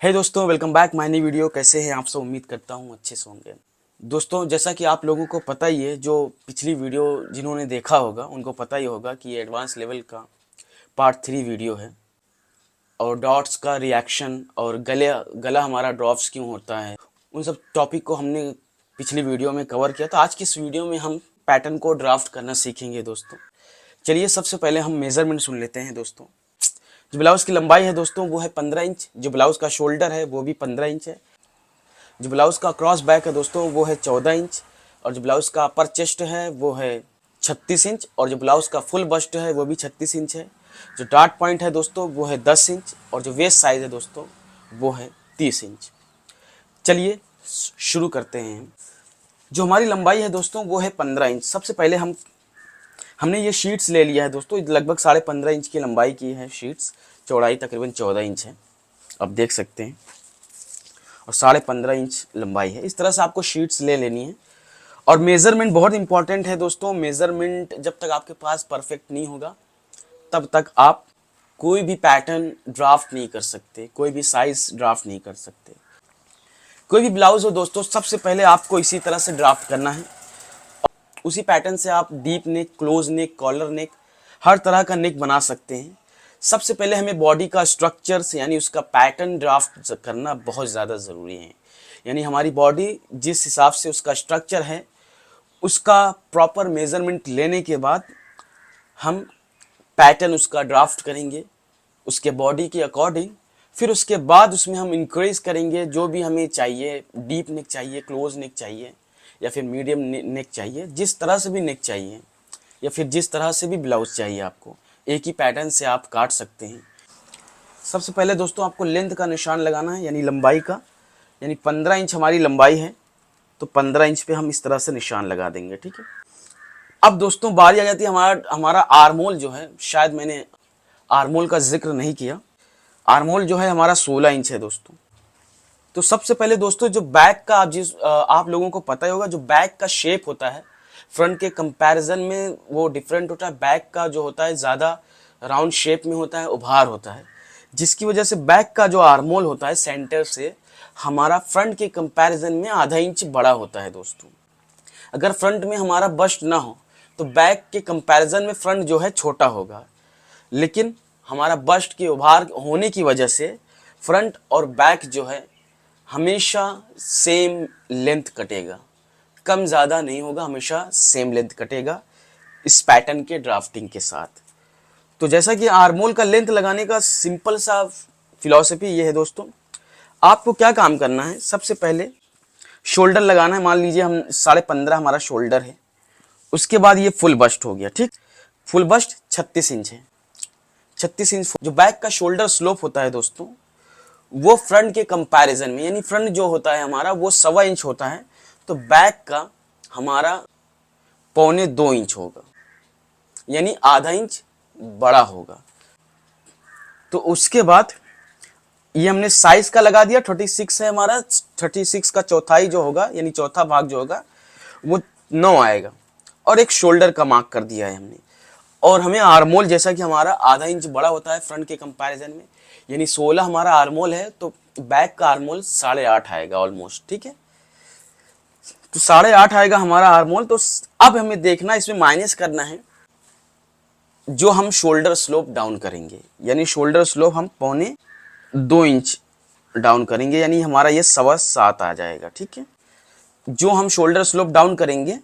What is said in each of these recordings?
हे दोस्तों, welcome back my new video. कैसे हैं आप सब? उम्मीद करता हूँ अच्छे से होंगे। दोस्तों, जैसा कि आप लोगों को पता ही है, जो पिछली वीडियो जिन्होंने देखा होगा उनको पता ही होगा कि ये एडवांस लेवल का पार्ट 3 वीडियो है। और डॉट्स का रिएक्शन और गला हमारा ड्रॉप्स क्यों होता है, उन सब टॉपिक को हमने पिछली वीडियो में कवर किया। तो आज की इस वीडियो में हम पैटर्न को ड्राफ्ट करना सीखेंगे दोस्तों। चलिए, सबसे पहले हम मेज़रमेंट सुन लेते हैं दोस्तों। जो ब्लाउज़ की लंबाई है दोस्तों वो है 15 इंच। जो ब्लाउज़ का शोल्डर है वो भी 15 इंच है। जो ब्लाउज़ का क्रॉस बैक है दोस्तों वो है 14 इंच। और जो ब्लाउज़ का अपर चेस्ट है वो है 36 इंच। और जो ब्लाउज़ का फुल बस्ट है वो भी 36 इंच है। जो डार्ट पॉइंट है दोस्तों वो है 10 इंच। और जो वेस्ट साइज़ है दोस्तों वो है 30 इंच। चलिए शुरू करते हैं। जो हमारी लंबाई है दोस्तों वो है 15 इंच। सबसे पहले हमने ये शीट्स ले लिया है दोस्तों। लगभग 15.5 इंच की लंबाई की है शीट्स। चौड़ाई तकरीबन 14 इंच है, आप देख सकते हैं। और 15.5 इंच लंबाई है। इस तरह से आपको शीट्स ले लेनी है। और मेज़रमेंट बहुत इंपॉर्टेंट है दोस्तों। मेज़रमेंट जब तक आपके पास परफेक्ट नहीं होगा तब तक आप कोई भी पैटर्न ड्राफ्ट नहीं कर सकते, कोई भी साइज़ ड्राफ्ट नहीं कर सकते। कोई भी ब्लाउज़ हो दोस्तों, सबसे पहले आपको इसी तरह से ड्राफ्ट करना है। उसी पैटर्न से आप डीप नेक, क्लोज नेक, कॉलर नेक, हर तरह का नेक बना सकते हैं। सबसे पहले हमें बॉडी का स्ट्रक्चर से यानी उसका पैटर्न ड्राफ्ट करना बहुत ज़्यादा ज़रूरी है। यानी हमारी बॉडी जिस हिसाब से उसका स्ट्रक्चर है उसका प्रॉपर मेज़रमेंट लेने के बाद हम पैटर्न उसका ड्राफ्ट करेंगे उसके बॉडी के अकॉर्डिंग। फिर उसके बाद उसमें हम इंक्रीज करेंगे जो भी हमें चाहिए। डीप नेक चाहिए, क्लोज नेक चाहिए, या फिर मीडियम नेक चाहिए, जिस तरह से भी नेक चाहिए, या फिर जिस तरह से भी ब्लाउज चाहिए आपको, एक ही पैटर्न से आप काट सकते हैं। सबसे पहले दोस्तों आपको लेंथ का निशान लगाना है, यानी लंबाई का। यानी 15 इंच हमारी लंबाई है तो 15 इंच पे हम इस तरह से निशान लगा देंगे, ठीक है। अब दोस्तों बारी आ जाती है हमारा आर्मोल जो है। शायद मैंने आर्मोल का जिक्र नहीं किया। आर्मोल जो है हमारा 16 इंच है दोस्तों। तो सबसे पहले दोस्तों जो बैक का आप लोगों को पता ही होगा, जो बैक का शेप होता है फ्रंट के कंपैरिजन में वो डिफरेंट होता है। बैक का जो होता है ज़्यादा राउंड शेप में होता है, उभार होता है, जिसकी वजह से बैक का जो आर्मोल होता है सेंटर से हमारा फ्रंट के कंपैरिजन में आधा इंच बड़ा होता है दोस्तों। अगर फ्रंट में हमारा बस्ट ना हो तो बैक के कंपैरिजन में फ्रंट जो है छोटा होगा। लेकिन हमारा बस्ट के उभार होने की वजह से फ्रंट और बैक जो है हमेशा सेम लेंथ कटेगा, कम ज़्यादा नहीं होगा, हमेशा सेम लेंथ कटेगा इस पैटर्न के ड्राफ्टिंग के साथ। तो जैसा कि आर्मोल का लेंथ लगाने का सिंपल सा फिलॉसफी ये है दोस्तों। आपको क्या काम करना है, सबसे पहले शोल्डर लगाना है। मान लीजिए हम 15.5 हमारा शोल्डर है। उसके बाद ये फुल बस्ट हो गया, ठीक। फुल बस्ट 36 इंच है। 36 इंच जो बैक का शोल्डर स्लोप होता है दोस्तों वो फ्रंट के कंपैरिजन में, यानी फ्रंट जो होता है हमारा वो 1.25 इंच होता है, तो बैक का हमारा 1.25 इंच होगा, यानी आधा इंच बड़ा होगा। तो उसके बाद ये हमने साइज का लगा दिया। 36 है हमारा। 36 का चौथाई जो होगा यानी चौथा भाग जो होगा वो 9 आएगा। और एक शोल्डर का मार्क कर दिया है हमने। और हमें आर्मोल, जैसा कि हमारा आधा इंच बड़ा होता है फ्रंट के कंपैरिजन में, यानी 16 हमारा आर्मोल है, तो बैक का आर्मोल 8.5 आएगा ऑलमोस्ट, ठीक है। तो 8.5 आएगा हमारा आर्मोल। तो अब हमें देखना, इसमें माइनस करना है जो हम शोल्डर स्लोप डाउन करेंगे। यानी शोल्डर स्लोप हम 1.25 इंच डाउन करेंगे, यानी हमारा ये 7.25 आ जाएगा, ठीक है। जो हम शोल्डर स्लोप डाउन करेंगे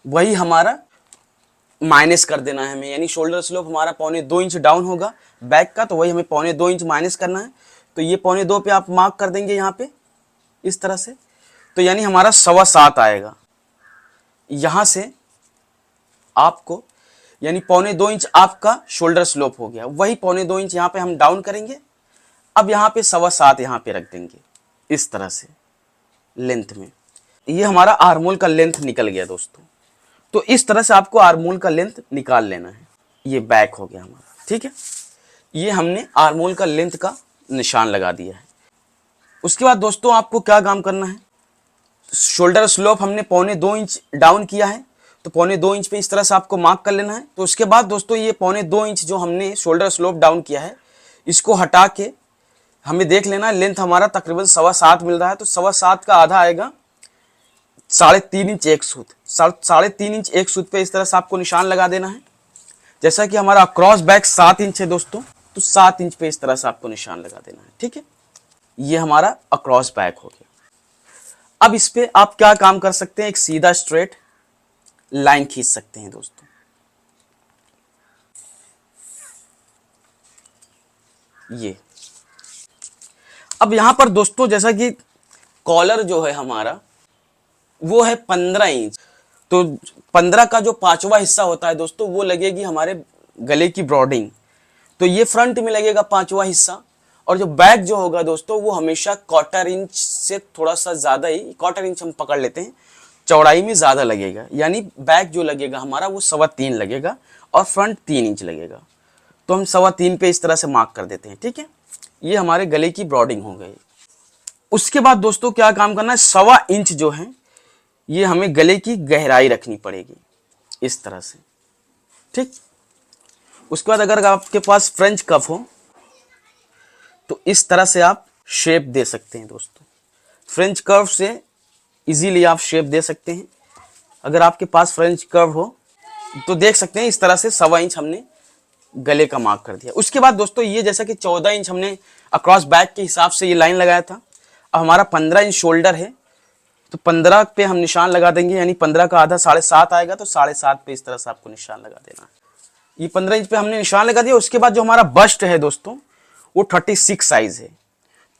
वही हमारा माइनस कर देना है हमें। यानी शोल्डर स्लोप हमारा 1.25 इंच डाउन होगा बैक का, तो वही हमें 1.25 इंच माइनस करना है। तो ये 1.25 पे आप मार्क कर देंगे यहाँ पे इस तरह से। तो यानी हमारा 7.25 आएगा यहाँ से आपको, यानी 1.25 इंच आपका शोल्डर स्लोप हो गया। वही 1.25 इंच यहाँ पे हम डाउन करेंगे। अब यहाँ पे 7.25 यहाँ पे रख देंगे इस तरह से लेंथ में। ये हमारा आर्मोल का लेंथ निकल गया दोस्तों। तो इस तरह से आपको आर्मोल का लेंथ निकाल लेना है। ये बैक हो गया हमारा, ठीक है। ये हमने आर्मोल का लेंथ का निशान लगा दिया है। उसके बाद दोस्तों आपको क्या काम करना है, शोल्डर स्लोप हमने 1.25 इंच डाउन किया है, तो 1.25 इंच पे इस तरह से आपको मार्क कर लेना है। तो उसके बाद दोस्तों ये 1.25 इंच जो हमने शोल्डर स्लोप डाउन किया है इसको हटा के हमें देख लेना लेंथ हमारा तकरीबन 7.25 मिल रहा है, तो 7.25 का आधा आएगा 3.5 इंच एक सूत। 3.5 इंच एक सूत पे इस तरह से आपको निशान लगा देना है। जैसा कि हमारा क्रॉस बैक 7 इंच है दोस्तों, तो 7 इंच पे इस तरह से आपको निशान लगा देना है। ठीक है, ये हमारा अक्रॉस बैक हो गया। अब इस पे आप क्या काम कर सकते हैं, एक सीधा स्ट्रेट लाइन खींच सकते हैं दोस्तों। ये अब यहां पर दोस्तों जैसा कि कॉलर जो है हमारा वो है 15 इंच, तो 15 का जो 5वां हिस्सा होता है दोस्तों वो लगेगी हमारे गले की ब्रॉडिंग, तो ये फ्रंट में लगेगा 5वां हिस्सा। और जो बैक जो होगा दोस्तों वो हमेशा 1/4 इंच से थोड़ा सा ज्यादा ही, 1/4 इंच हम पकड़ लेते हैं, चौड़ाई में ज्यादा लगेगा, यानी बैक जो लगेगा हमारा वो 3.25 लगेगा और फ्रंट 3 इंच लगेगा। तो हम 3.25 पे इस तरह से मार्क कर देते हैं। ठीक है, ये हमारे गले की ब्रॉडिंग हो गई। उसके बाद दोस्तों क्या काम करना है, 1.25 इंच जो है ये हमें गले की गहराई रखनी पड़ेगी इस तरह से। ठीक, उसके बाद अगर आपके पास फ्रेंच कफ हो तो इस तरह से आप शेप दे सकते हैं दोस्तों। फ्रेंच कर्व से इजीली आप शेप दे सकते हैं। अगर आपके पास फ्रेंच कर्व हो तो देख सकते हैं इस तरह से 1.25 इंच हमने गले का मार्क कर दिया। उसके बाद दोस्तों ये जैसा कि 14 इंच हमने अक्रॉस बैक के हिसाब से ये लाइन लगाया था, अब हमारा 15 इंच शोल्डर है, तो 15 पे हम निशान लगा देंगे, यानी 15 का आधा 7.5 आएगा, तो 7.5 पे इस तरह से आपको निशान लगा देना है। ये 15 इंच पे हमने निशान लगा दिया। उसके बाद जो हमारा बस्ट है दोस्तों वो 36 साइज है,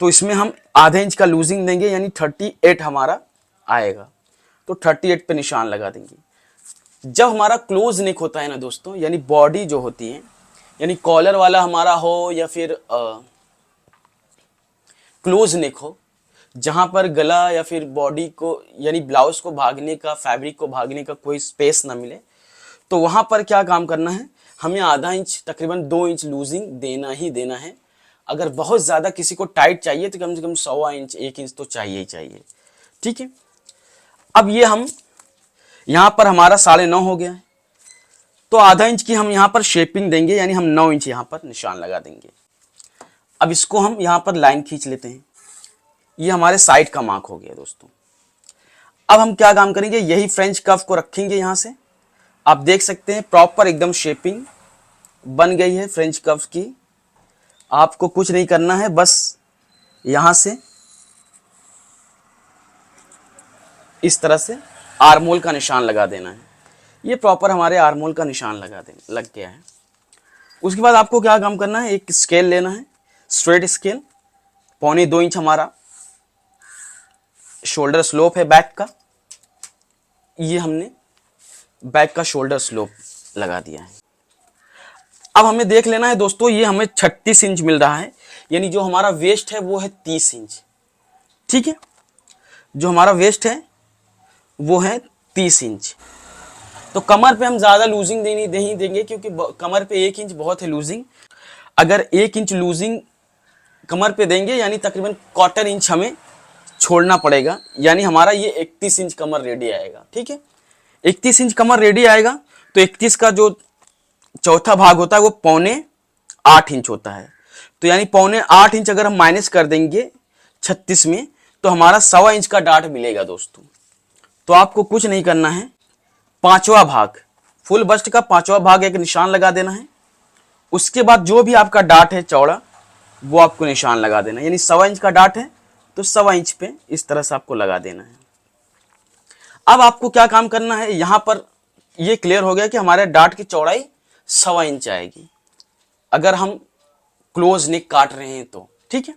तो इसमें हम आधे इंच का लूजिंग देंगे, यानी 38 हमारा आएगा, तो 38 पे निशान लगा देंगे। जब हमारा क्लोज नेक होता है ना दोस्तों, यानी बॉडी जो होती है, यानी कॉलर वाला हमारा हो या फिर क्लोज नेक हो, जहां पर गला या फिर बॉडी को यानी ब्लाउज को भागने का, फैब्रिक को भागने का कोई स्पेस ना मिले, तो वहां पर क्या काम करना है, हमें आधा इंच तकरीबन 2 इंच लूजिंग देना ही देना है। अगर बहुत ज्यादा किसी को टाइट चाहिए तो कम से कम 1.25 इंच 1 इंच तो चाहिए ही चाहिए। ठीक है, अब ये हम यहां पर हमारा 9.5 हो गया है, तो आधा इंच की हम यहां पर शेपिंग देंगे, यानी हम 9 इंच यहां पर निशान लगा देंगे। अब इसको हम यहां पर लाइन खींच लेते हैं, ये हमारे साइड का मार्क हो गया दोस्तों। अब हम क्या काम करेंगे, यही फ्रेंच कर्व को रखेंगे, यहां से आप देख सकते हैं प्रॉपर एकदम शेपिंग बन गई है फ्रेंच कर्व की। आपको कुछ नहीं करना है, बस यहां से इस तरह से आर्मोल का निशान लगा देना है। ये प्रॉपर हमारे आर्मोल का निशान लग गया है। उसके बाद आपको क्या काम करना है, एक स्केल लेना है, स्ट्रेट स्केल, 1.25 इंच हमारा शोल्डर स्लोप है बैक का, ये हमने बैक का शोल्डर स्लोप लगा दिया है। अब हमें देख लेना है दोस्तों, ये हमें 36 इंच मिल रहा है, यानी जो हमारा वेस्ट है वो है 30 इंच। ठीक है, जो हमारा वेस्ट है वो है 30 इंच। तो कमर पे हम ज्यादा लूजिंग नहीं देंगे, क्योंकि कमर पे 1 इंच बहुत है लूजिंग। अगर 1 इंच लूजिंग कमर पे देंगे यानी तकरीबन 1/4 इंच हमें छोड़ना पड़ेगा, यानी हमारा ये 31 इंच कमर रेडी आएगा। ठीक है, 31 इंच कमर रेडी आएगा, तो 31 का जो चौथा भाग होता है वो 7.25 इंच होता है, तो यानी 7.25 इंच अगर हम माइनस कर देंगे 36 में, तो हमारा 1.25 इंच का डार्ट मिलेगा दोस्तों। तो आपको कुछ नहीं करना है, 5वां भाग, फुल बस्ट का 5वां भाग एक निशान लगा देना है। उसके बाद जो भी आपका डार्ट है चौड़ा वो आपको निशान लगा देना है, यानी 1.25 इंच का डार्ट है तो 1.25 इंच पे इस तरह से आपको लगा देना है। अब आपको क्या काम करना है, यहां पर ये क्लियर हो गया कि हमारे डार्ट की चौड़ाई 1.25 इंच आएगी अगर हम क्लोज नेक काट रहे हैं तो। ठीक है,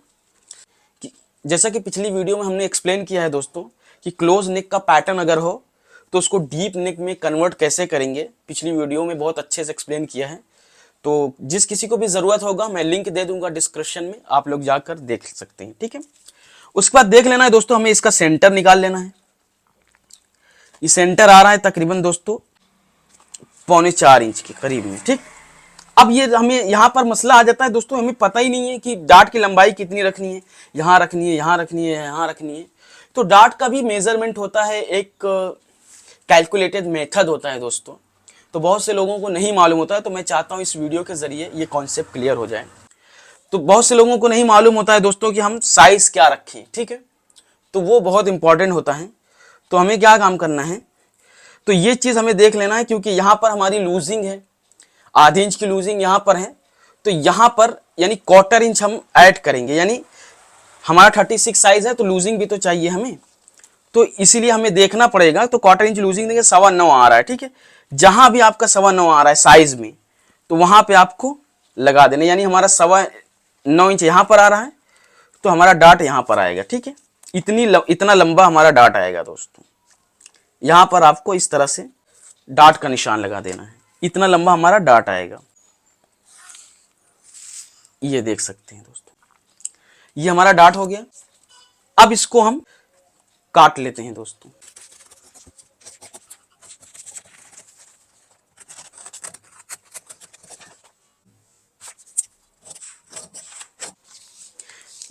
जैसा कि पिछली वीडियो में हमने एक्सप्लेन किया है दोस्तों कि क्लोज नेक का पैटर्न अगर हो तो उसको डीप नेक में कन्वर्ट कैसे करेंगे, पिछली वीडियो में बहुत अच्छे से एक्सप्लेन किया है। तो जिस किसी को भी जरूरत होगा मैं लिंक दे दूंगा डिस्क्रिप्शन में, आप लोग जाकर देख सकते हैं। ठीक है, उसके बाद देख लेना है दोस्तों, हमें इसका सेंटर निकाल लेना है। ये सेंटर आ रहा है तकरीबन दोस्तों 4.25 इंच के करीब में। ठीक, अब ये हमें यहाँ पर मसला आ जाता है दोस्तों, हमें पता ही नहीं है कि डार्ट की लंबाई कितनी रखनी है, यहाँ रखनी है, यहाँ रखनी है, यहाँ रखनी है। तो डार्ट का भी मेजरमेंट होता है, एक कैलकुलेटेड मेथड होता है दोस्तों, तो बहुत से लोगों को नहीं मालूम होता है, तो मैं चाहता हूँ इस वीडियो के जरिए ये कॉन्सेप्ट क्लियर हो जाए। तो बहुत से लोगों को नहीं मालूम होता है दोस्तों कि हम साइज क्या रखें, ठीक है, तो वो बहुत इंपॉर्टेंट होता है। तो हमें क्या काम करना है, तो ये चीज हमें देख लेना है, क्योंकि यहां पर हमारी लूजिंग है, आधी इंच की लूजिंग यहां पर है, तो यहां पर यानी क्वार्टर इंच हम ऐड करेंगे, यानी हमारा 36 साइज है तो लूजिंग भी तो चाहिए हमें, तो इसीलिए हमें देखना पड़ेगा। तो क्वार्टर इंच लूजिंग देंगे, 9.25 आ रहा है, ठीक है, जहां भी आपका 9.25 आ रहा है साइज में, तो वहां पे आपको लगा देना, यानी हमारा 9.25 इंच यहां पर आ रहा है तो हमारा डाट यहां पर आएगा, ठीक है, इतना लंबा हमारा डाट आएगा दोस्तों। यहां पर आपको इस तरह से डाट का निशान लगा देना है, इतना लंबा हमारा डाट आएगा, ये देख सकते हैं दोस्तों, ये हमारा डाट हो गया। अब इसको हम काट लेते हैं दोस्तों।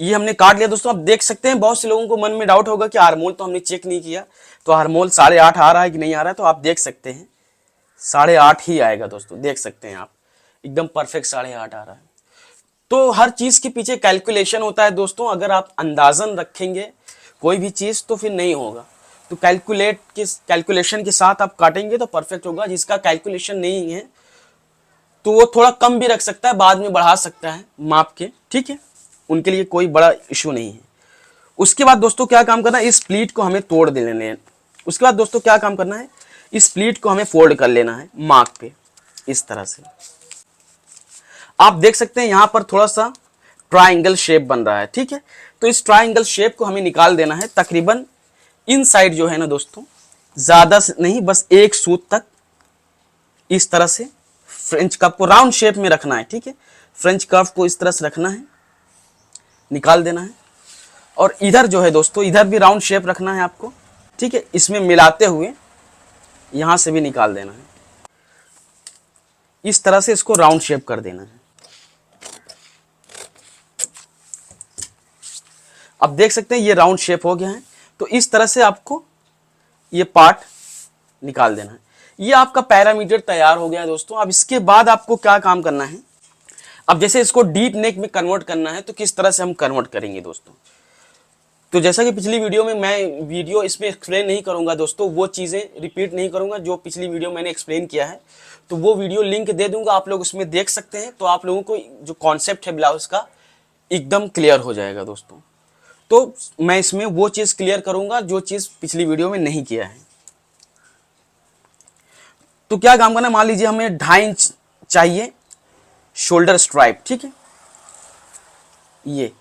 ये हमने काट लिया दोस्तों। अब देख सकते हैं बहुत से लोगों को मन में डाउट होगा कि आर्मोल तो हमने चेक नहीं किया, तो आर्मोल 8.5 आ रहा है कि नहीं आ रहा है, तो आप देख सकते हैं 8.5 ही आएगा दोस्तों, देख सकते हैं आप एकदम परफेक्ट 8.5 आ रहा है। तो हर चीज के पीछे कैलकुलेशन होता है दोस्तों, अगर आप अंदाजन रखेंगे कोई भी चीज तो फिर नहीं होगा। तो कैलकुलेशन के साथ आप काटेंगे तो परफेक्ट होगा। जिसका कैलकुलेशन नहीं है तो वो थोड़ा कम भी रख सकता है, बाद में बढ़ा सकता है माप के, ठीक है, उनके लिए कोई बड़ा इशू नहीं है। उसके बाद दोस्तों क्या काम करना है, इस प्लीट को हमें तोड़ देना है। उसके बाद दोस्तों क्या काम करना है, इस प्लीट को हमें फोल्ड कर लेना है मार्क पे, इस तरह से। आप देख सकते हैं यहां पर थोड़ा सा ट्राइंगल शेप बन रहा है, ठीक है, तो इस ट्राइंगल शेप को हमें निकाल देना है। तकरीबन इन साइड जो है ना दोस्तों, ज्यादा नहीं, बस एक सूत तक इस तरह से फ्रेंच कर्व को राउंड शेप में रखना है, ठीक है, फ्रेंच कर्व को इस तरह से रखना है, निकाल देना है। और इधर जो है दोस्तों, इधर भी राउंड शेप रखना है आपको, ठीक है, इसमें मिलाते हुए यहां से भी निकाल देना है, इस तरह से इसको राउंड शेप कर देना है। अब देख सकते हैं ये राउंड शेप हो गया है, तो इस तरह से आपको ये पार्ट निकाल देना है। ये आपका पैरामीटर तैयार हो गया दोस्तों। अब इसके बाद आपको क्या काम करना है, अब जैसे इसको डीप नेक में कन्वर्ट करना है तो किस तरह से हम कन्वर्ट करेंगे दोस्तों। तो जैसा कि पिछली वीडियो में, मैं वीडियो इसमें एक्सप्लेन नहीं करूंगा दोस्तों, वो चीज़ें रिपीट नहीं करूंगा जो पिछली वीडियो मैंने एक्सप्लेन किया है, तो वो वीडियो लिंक दे दूंगा, आप लोग उसमें देख सकते हैं, तो आप लोगों को जो कॉन्सेप्ट है ब्लाउज का एकदम क्लियर हो जाएगा दोस्तों। तो मैं इसमें वो चीज़ क्लियर करूंगा जो चीज़ पिछली वीडियो में नहीं किया है। तो क्या काम करना है, मान लीजिए हमें 2.5 इंच चाहिए शोल्डर स्ट्राइप, ठीक है, ये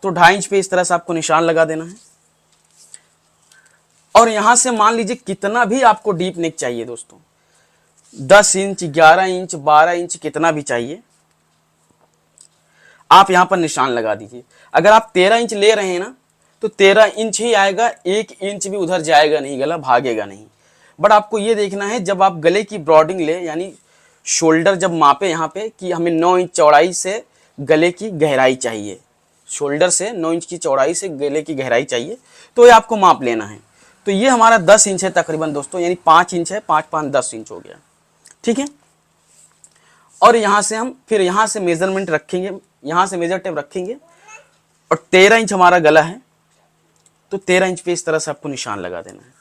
तो 2.5 इंच पे इस तरह से आपको निशान लगा देना है। और यहां से मान लीजिए कितना भी आपको डीप नेक चाहिए दोस्तों, 10 इंच, 11 इंच, 12 इंच, कितना भी चाहिए, आप यहां पर निशान लगा दीजिए। अगर आप 13 इंच ले रहे हैं ना, तो 13 इंच ही आएगा, 1 इंच भी उधर जाएगा नहीं, गला भागेगा नहीं। बट आपको ये देखना है जब आप गले की ब्रॉडिंग ले, यानी शोल्डर जब मापे यहाँ पे कि हमें 9 इंच चौड़ाई से गले की गहराई चाहिए, शोल्डर से 9 इंच की चौड़ाई से गले की गहराई चाहिए, तो ये आपको माप लेना है। तो ये हमारा 10 इंच है तकरीबन दोस्तों, यानी 5 इंच है, 5 5 10 इंच हो गया, ठीक है। और यहाँ से हम फिर यहाँ से मेजरमेंट रखेंगे, यहाँ से मेजर टेप रखेंगे, और 13 इंच हमारा गला है, तो 13 इंच पे इस तरह से आपको निशान लगा देना है,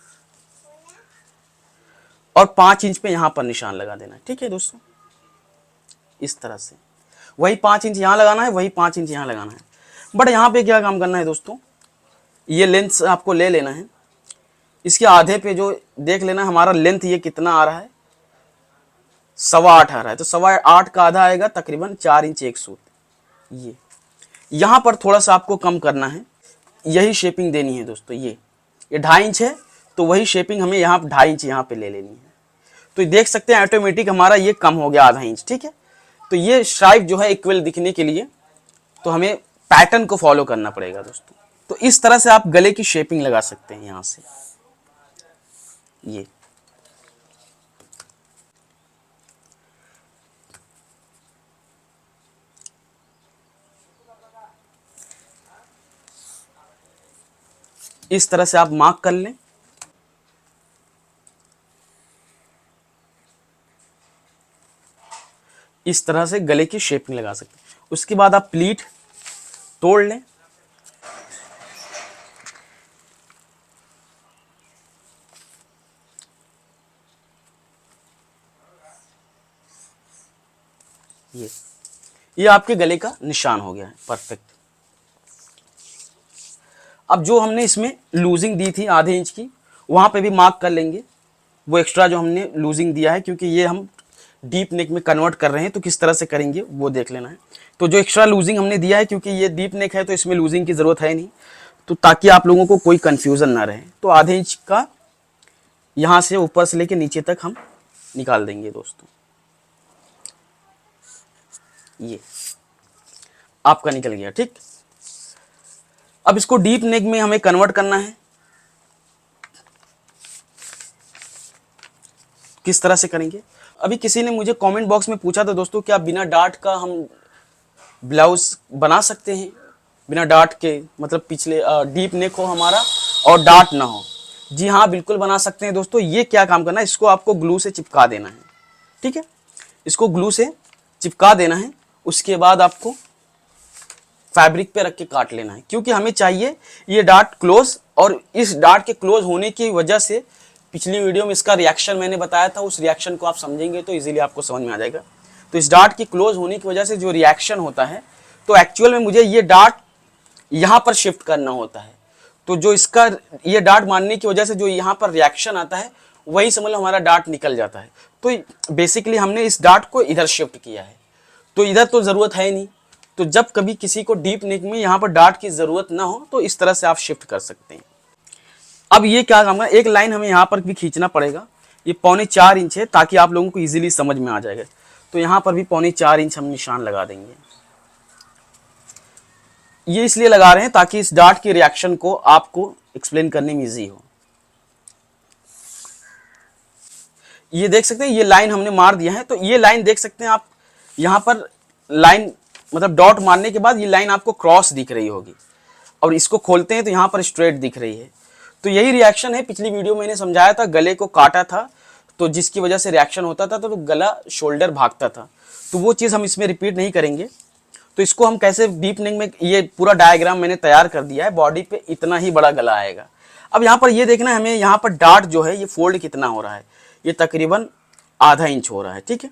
और 5 इंच पे यहाँ पर निशान लगा देना है, ठीक है दोस्तों, इस तरह से। वही 5 इंच यहाँ लगाना है, वही 5 इंच यहाँ लगाना है। बट यहाँ पे क्या काम करना है दोस्तों, ये लेंथ आपको ले लेना है, इसके आधे पे जो देख लेना हमारा लेंथ ये कितना आ रहा है, 8.25 आ रहा है, तो 8.25 का आधा आएगा तकरीबन 4 इंच एक सूत। ये यहाँ पर थोड़ा सा आपको कम करना है, यही शेपिंग देनी है दोस्तों। ये 2.5 इंच है, तो वही शेपिंग हमें यहाँ 2.5 इंच यहाँ पे ले लेनी है। तो देख सकते हैं ऑटोमेटिक हमारा ये कम हो गया आधा इंच, ठीक है। तो ये स्ट्राइप जो है इक्वल दिखने के लिए तो हमें पैटर्न को फॉलो करना पड़ेगा दोस्तों। तो इस तरह से आप गले की शेपिंग लगा सकते हैं यहाँ से, ये इस तरह से आप मार्क कर लें। इस तरह से गले की शेपिंग लगा सकते हैं। उसके बाद आप प्लीट तोड़ लें। ये आपके गले का निशान हो गया है, परफेक्ट। अब जो हमने इसमें लूजिंग दी थी आधे इंच की, वहां पे भी मार्क कर लेंगे वो एक्स्ट्रा जो हमने लूजिंग दिया है, क्योंकि ये हम डीप नेक में कन्वर्ट कर रहे हैं तो किस तरह से करेंगे वो देख लेना है। तो जो एक्स्ट्रा लूजिंग हमने दिया है, क्योंकि ये डीप नेक है तो इसमें लूजिंग की ज़रूरत है नहीं, तो ताकि आप लोगों को कोई कन्फ्यूज़न ना रहे, तो आधे इंच का यहाँ से ऊपर से लेके नीचे तक हम निकाल देंगे दोस्तों। ये आपका निकल गया, ठीक। अब इसको डीप नेक में हमें कन्वर्ट करना है। किस तरह से करेंगे? अभी किसी ने मुझे कमेंट बॉक्स में पूछा था दोस्तों, क्या बिना डार्ट का हम ब्लाउज बना सकते हैं? बिना डार्ट के, मतलब पिछले डीप नेक हो हमारा और डार्ट ना हो। जी हाँ, बिल्कुल बना सकते हैं दोस्तों। ये क्या काम करना है, इसको आपको ग्लू से चिपका देना है, ठीक है। इसको ग्लू से चिपका देना है, उसके बाद आपको फैब्रिक पे रख के काट लेना है, क्योंकि हमें चाहिए ये डार्ट क्लोज। और इस डार्ट के क्लोज होने की वजह से पिछली वीडियो में इसका रिएक्शन मैंने बताया था, उस रिएक्शन को आप समझेंगे तो इजीली आपको समझ में आ जाएगा। तो इस डार्ट की क्लोज होने की वजह से जो रिएक्शन होता है, तो एक्चुअल में मुझे ये डार्ट यहाँ पर शिफ्ट करना होता है। तो जो इसका ये डार्ट मारने की वजह से जो यहाँ पर रिएक्शन आता है, वही समझ लो हमारा डार्ट निकल जाता है। तो बेसिकली हमने इस डार्ट को इधर शिफ्ट किया है, तो इधर तो ज़रूरत है नहीं। तो जब कभी किसी को डीप नेक में यहाँ पर डार्ट की ज़रूरत ना हो, तो इस तरह से आप शिफ्ट कर सकते हैं। अब ये क्या काम है, एक लाइन हमें यहाँ पर भी खींचना पड़ेगा। ये 4.25 इंच है, ताकि आप लोगों को इजीली समझ में आ जाएगा। तो यहाँ पर भी 4.25 इंच हम निशान लगा देंगे। ये इसलिए लगा रहे हैं ताकि इस डार्ट की रिएक्शन को आपको एक्सप्लेन करने में इजी हो। ये देख सकते हैं, ये लाइन हमने मार दिया है। तो ये लाइन देख सकते हैं आप, यहाँ पर लाइन मतलब डॉट मारने के बाद ये लाइन आपको क्रॉस दिख रही होगी, और इसको खोलते हैं तो यहाँ पर स्ट्रेट दिख रही है। तो यही रिएक्शन है। पिछली वीडियो में मैंने समझाया था, गले को काटा था तो जिसकी वजह से रिएक्शन होता था, तो गला शोल्डर भागता था। तो वो चीज़ हम इसमें रिपीट नहीं करेंगे। तो इसको हम कैसे डीप नेक में, ये पूरा डायग्राम मैंने तैयार कर दिया है। बॉडी पे इतना ही बड़ा गला आएगा। अब यहाँ पर ये देखना है हमें, यहाँ पर डार्ट जो है ये फोल्ड कितना हो रहा है, ये तकरीबन आधा इंच हो रहा है, ठीक है।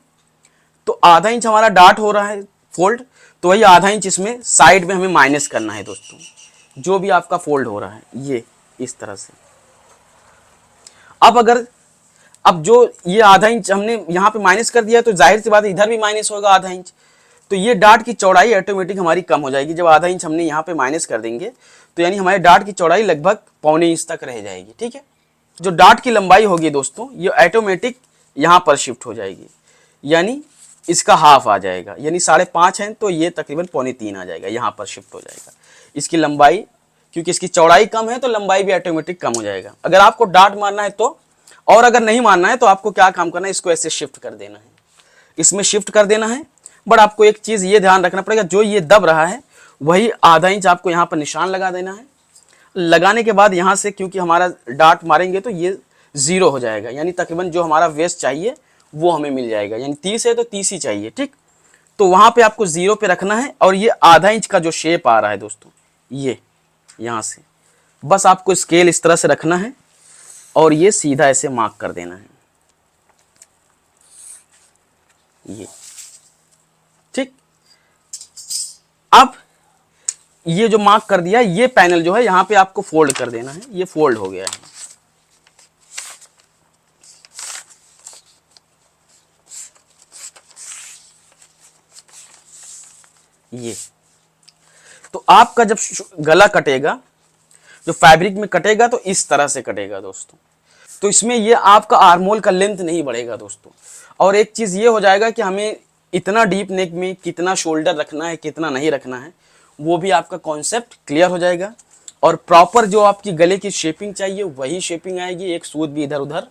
तो आधा इंच हमारा डार्ट हो रहा है फोल्ड, तो वही आधा इंच इसमें साइड में हमें माइनस करना है दोस्तों, जो भी आपका फोल्ड हो रहा है ये इस तरह से। अब जो ये आधा इंच हमने यहाँ पे माइनस कर दिया, तो जाहिर सी बात है इधर भी माइनस होगा आधा इंच। तो ये डार्ट की चौड़ाई ऑटोमेटिक हमारी कम हो जाएगी। जब आधा इंच हमने यहाँ पे माइनस कर देंगे, तो यानी हमारे डार्ट की चौड़ाई लगभग 1.25 इंच तक रह जाएगी, ठीक है। जो डार्ट की लंबाई होगी दोस्तों, ये ऑटोमेटिक यहाँ पर शिफ्ट हो जाएगी, यानी इसका हाफ आ जाएगा। यानी 5.5 है तो ये तकरीबन 2.25 आ जाएगा, यहाँ पर शिफ्ट हो जाएगा। इसकी लंबाई, क्योंकि इसकी चौड़ाई कम है तो लंबाई भी ऑटोमेटिक कम हो जाएगा। अगर आपको डार्ट मारना है तो, और अगर नहीं मारना है तो आपको क्या काम करना है, इसको ऐसे शिफ्ट कर देना है, इसमें शिफ्ट कर देना है। बट आपको एक चीज़ ये ध्यान रखना पड़ेगा, जो ये दब रहा है वही आधा इंच आपको यहाँ पर निशान लगा देना है। लगाने के बाद यहाँ से, क्योंकि हमारा डार्ट मारेंगे तो ये 0 हो जाएगा, यानी तकरीबन जो हमारा वेस्ट चाहिए वो हमें मिल जाएगा। यानी 30 है तो 30 ही चाहिए, ठीक। तो वहाँ पे आपको 0 पे रखना है। और ये आधा इंच का जो शेप आ रहा है दोस्तों, ये यहाँ से बस आपको स्केल इस तरह से रखना है और ये सीधा ऐसे मार्क कर देना है, ये ठीक। अब ये जो मार्क कर दिया, ये पैनल जो है यहाँ पे आपको फोल्ड कर देना है। ये फोल्ड हो गया है। ये तो आपका जब गला कटेगा, जो फैब्रिक में कटेगा, तो इस तरह से कटेगा दोस्तों। तो इसमें ये आपका आर्मोल का लेंथ नहीं बढ़ेगा दोस्तों। और एक चीज़ ये हो जाएगा कि हमें इतना डीप नेक में कितना शोल्डर रखना है, कितना नहीं रखना है, वो भी आपका कॉन्सेप्ट क्लियर हो जाएगा। और प्रॉपर जो आपकी गले की शेपिंग चाहिए वही शेपिंग आएगी, एक सूद भी इधर उधर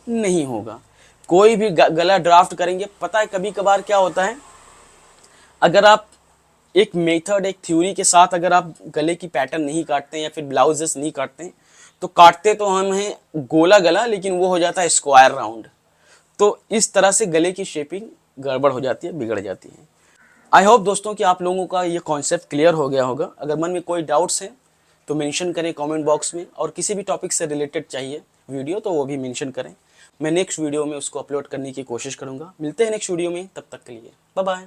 नहीं होगा। कोई भी गला ड्राफ्ट करेंगे, पता है कभी कभार क्या होता है, अगर आप एक मेथड, एक थ्योरी के साथ अगर आप गले की पैटर्न नहीं काटते हैं या फिर ब्लाउजेस नहीं काटते हैं, तो काटते तो हम हैं गोला गला, लेकिन वो हो जाता है स्क्वायर राउंड। तो इस तरह से गले की शेपिंग गड़बड़ हो जाती है, बिगड़ जाती है। आई होप दोस्तों कि आप लोगों का ये कॉन्सेप्ट क्लियर हो गया होगा। अगर मन में कोई डाउट्स हैं तो मेंशन करें कमेंट बॉक्स में, और किसी भी टॉपिक से रिलेटेड चाहिए वीडियो तो वो भी मेंशन करें। मैं नेक्स्ट वीडियो में उसको अपलोड करने की कोशिश करूँगा। मिलते हैं नेक्स्ट वीडियो में, तब तक के लिए बाय बाय।